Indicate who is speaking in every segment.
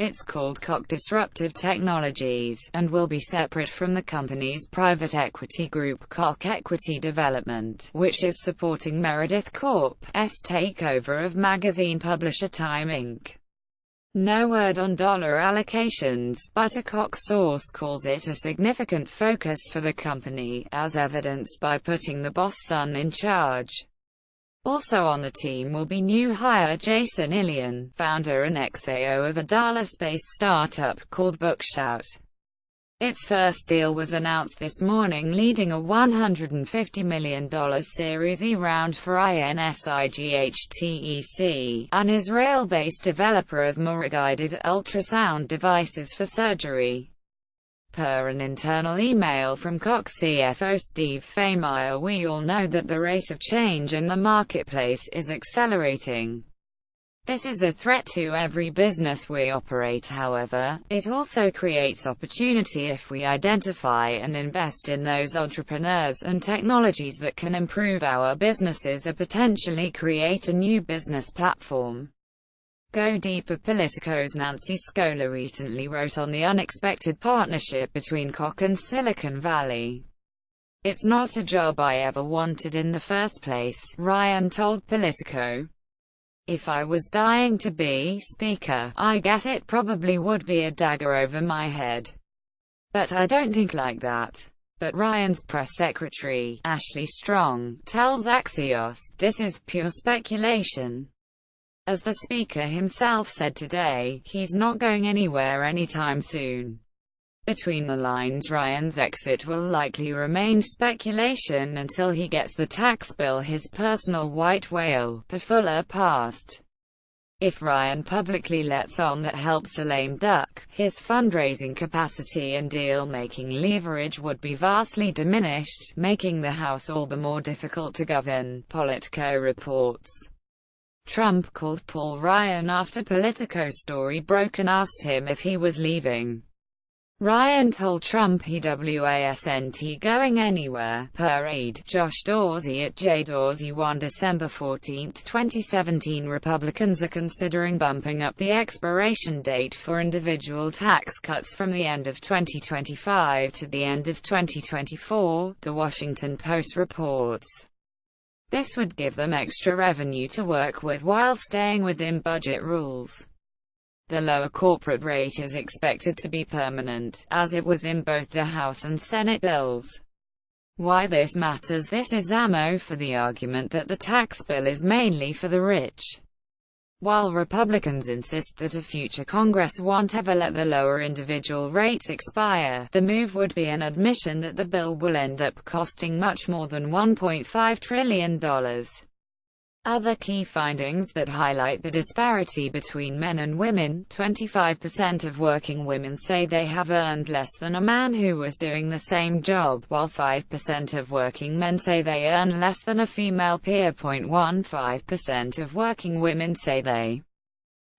Speaker 1: It's called Koch Disruptive Technologies, and will be separate from the company's private equity group Koch Equity Development, which is supporting Meredith Corp's takeover of magazine publisher Time Inc. No word on dollar allocations, but a Koch source calls it a significant focus for the company, as evidenced by putting the boss son in charge. Also on the team will be new hire Jason Ilian, founder and ex-CEO of a Dallas-based startup called Bookshout. Its first deal was announced this morning, leading a $150 million Series E round for HOTNEWSTNCTime, an Israel-based developer of MRI-guided ultrasound devices for surgery. Per an internal email from Koch CFO Steve Fehmeyer, we all know that the rate of change in the marketplace is accelerating. This is a threat to every business we operate. However, it also creates opportunity if we identify and invest in those entrepreneurs and technologies that can improve our businesses or potentially create a new business platform. Go Deeper. Politico's Nancy Scola recently wrote on the unexpected partnership between Koch and Silicon Valley. "It's not a job I ever wanted in the first place," Ryan told Politico. "If I was dying to be Speaker, I guess it probably would be a dagger over my head. But I don't think like that." But Ryan's press secretary, Ashley Strong, tells Axios, "This is pure speculation." As the Speaker himself said today, he's not going anywhere anytime soon. Between the lines, Ryan's exit will likely remain speculation until he gets the tax bill, his personal white whale, Fuller passed. If Ryan publicly lets on that helps a lame duck, his fundraising capacity and deal-making leverage would be vastly diminished, making the House all the more difficult to govern, Politico reports. Trump called Paul Ryan after Politico's story broke and asked him if he was leaving. Ryan told Trump he wasn't going anywhere, per aide Josh Dorsey at JDorsey1. December 14, 2017. Republicans are considering bumping up the expiration date for individual tax cuts from the end of 2025 to the end of 2024, The Washington Post reports. This would give them extra revenue to work with while staying within budget rules. The lower corporate rate is expected to be permanent, as it was in both the House and Senate bills. Why this matters? This is ammo for the argument that the tax bill is mainly for the rich. While Republicans insist that a future Congress won't ever let the lower individual rates expire, the move would be an admission that the bill will end up costing much more than $1.5 trillion. Other key findings that highlight the disparity between men and women: 25% of working women say they have earned less than a man who was doing the same job, while 5% of working men say they earn less than a female peer. 0.15% of working women say they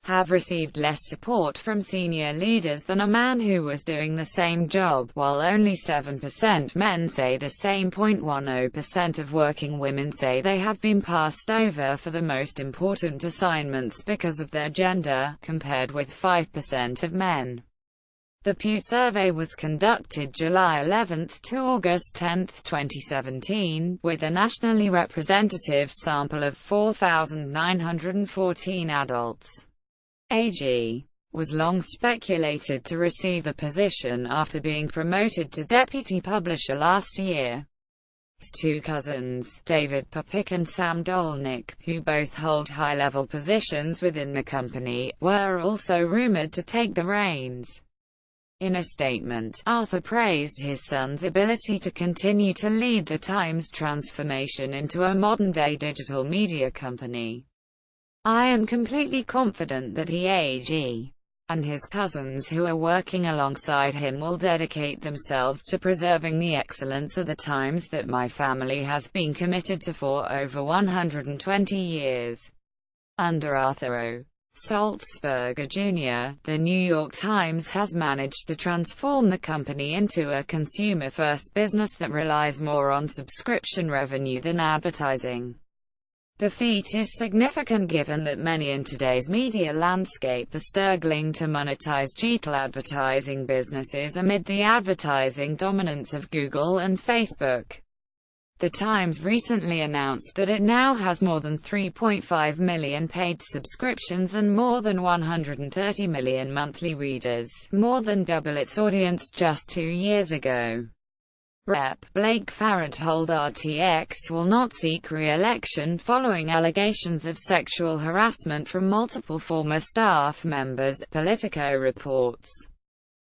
Speaker 1: have received less support from senior leaders than a man who was doing the same job, while only 7% men say the same. 0.10% of working women say they have been passed over for the most important assignments because of their gender, compared with 5% of men. The Pew survey was conducted July 11 to August 10, 2017, with a nationally representative sample of 4,914 adults. AG was long speculated to receive the position after being promoted to deputy publisher last year. His two cousins, David Popik and Sam Dolnick, who both hold high-level positions within the company, were also rumored to take the reins. In a statement, Arthur praised his son's ability to continue to lead the Times transformation into a modern-day digital media company. "I am completely confident that he, AG, and his cousins who are working alongside him will dedicate themselves to preserving the excellence of the Times that my family has been committed to for over 120 years." Under Arthur O. Salzberger Jr., the New York Times has managed to transform the company into a consumer-first business that relies more on subscription revenue than advertising. The feat is significant given that many in today's media landscape are struggling to monetize digital advertising businesses amid the advertising dominance of Google and Facebook. The Times recently announced that it now has more than 3.5 million paid subscriptions and more than 130 million monthly readers, more than double its audience just 2 years ago. Rep. Blake Farenthold RTX will not seek re-election following allegations of sexual harassment from multiple former staff members, Politico reports.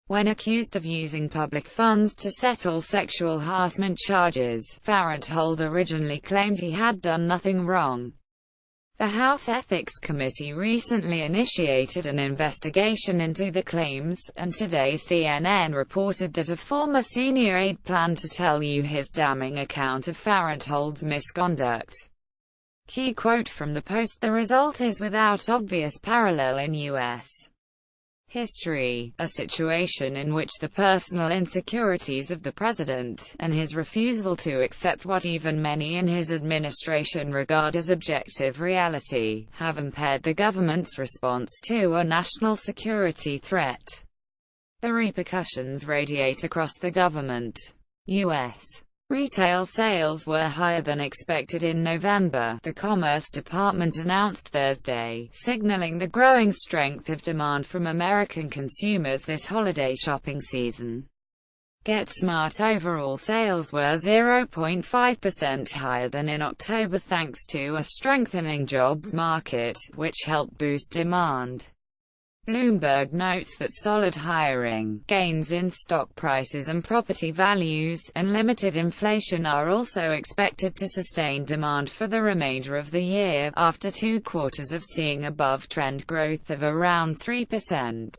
Speaker 1: When accused of using public funds to settle sexual harassment charges, Farenthold originally claimed he had done nothing wrong. The House Ethics Committee recently initiated an investigation into the claims, and today CNN reported that a former senior aide planned to tell you his damning account of Farenthold's misconduct. Key quote from the Post: "The result is without obvious parallel in U.S. history, a situation in which the personal insecurities of the president, and his refusal to accept what even many in his administration regard as objective reality, have impaired the government's response to a national security threat. The repercussions radiate across the government." U.S. retail sales were higher than expected in November, the Commerce Department announced Thursday, signaling the growing strength of demand from American consumers this holiday shopping season. GetSmart overall sales were 0.5% higher than in October thanks to a strengthening jobs market, which helped boost demand. Bloomberg notes that solid hiring, gains in stock prices and property values, and limited inflation are also expected to sustain demand for the remainder of the year, after 2 quarters of seeing above-trend growth of around 3%.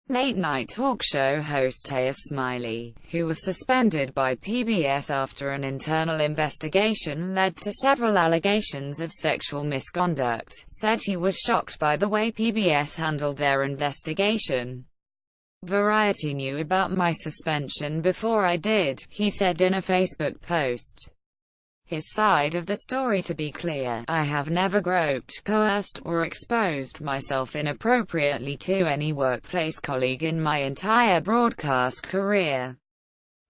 Speaker 1: Late-night talk show host Taylor Smiley, who was suspended by PBS after an internal investigation led to several allegations of sexual misconduct, said he was shocked by the way PBS handled their investigation. "Variety knew about my suspension before I did," he said in a Facebook post. His side of the story: "To be clear, I have never groped, coerced, or exposed myself inappropriately to any workplace colleague in my entire broadcast career.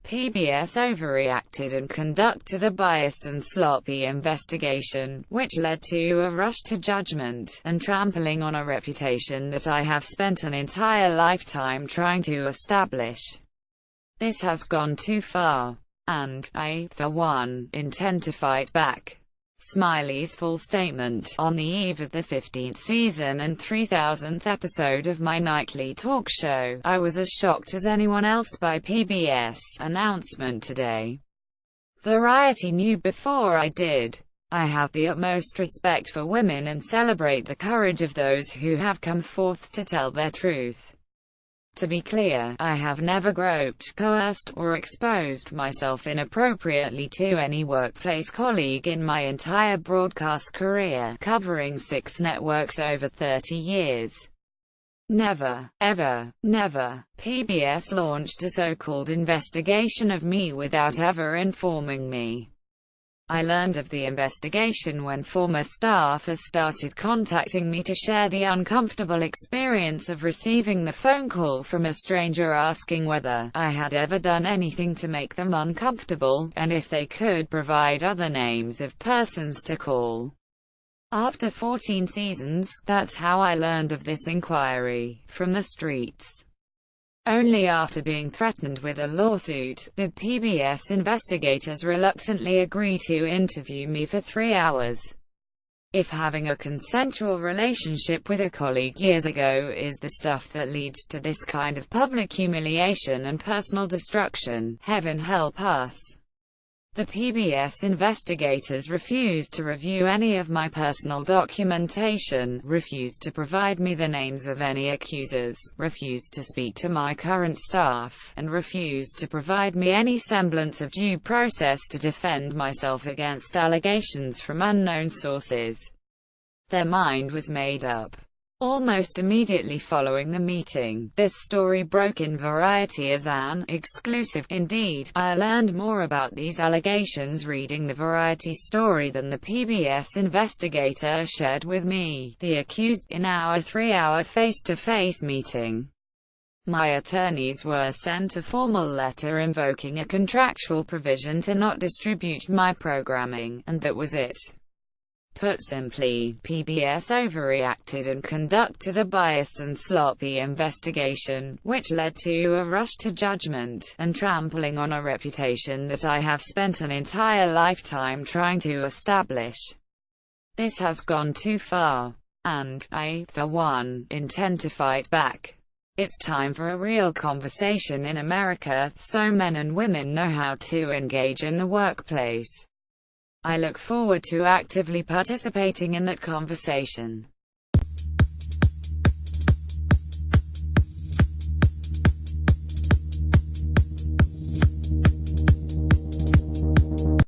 Speaker 1: PBS overreacted and conducted a biased and sloppy investigation, which led to a rush to judgment, and trampling on a reputation that I have spent an entire lifetime trying to establish. This has gone too far. And I, for one, intend to fight back." Smiley's full statement: "On the eve of the 15th season and 3000th episode of my nightly talk show, I was as shocked as anyone else by PBS' announcement today. Variety knew before I did. I have the utmost respect for women and celebrate the courage of those who have come forth to tell their truth. To be clear, I have never groped, coerced, or exposed myself inappropriately to any workplace colleague in my entire broadcast career, covering 6 networks over 30 years. Never, ever, never. PBS launched a so-called investigation of me without ever informing me. I learned of the investigation when former staffers started contacting me to share the uncomfortable experience of receiving the phone call from a stranger asking whether I had ever done anything to make them uncomfortable, and if they could provide other names of persons to call. After 14 seasons, that's how I learned of this inquiry, from the streets. Only after being threatened with a lawsuit, did PBS investigators reluctantly agree to interview me for 3 hours. If having a consensual relationship with a colleague years ago is the stuff that leads to this kind of public humiliation and personal destruction, heaven help us. The PBS investigators refused to review any of my personal documentation, refused to provide me the names of any accusers, refused to speak to my current staff, and refused to provide me any semblance of due process to defend myself against allegations from unknown sources. Their mind was made up. Almost immediately following the meeting, this story broke in Variety as an exclusive. Indeed, I learned more about these allegations reading the Variety story than the PBS investigator shared with me, the accused, in our 3-hour face-to-face meeting. My attorneys were sent a formal letter invoking a contractual provision to not distribute my programming, and that was it. Put simply, PBS overreacted and conducted a biased and sloppy investigation, which led to a rush to judgment, and trampling on a reputation that I have spent an entire lifetime trying to establish. This has gone too far. And I, for one, intend to fight back. It's time for a real conversation in America, so men and women know how to engage in the workplace. I look forward to actively participating in that conversation.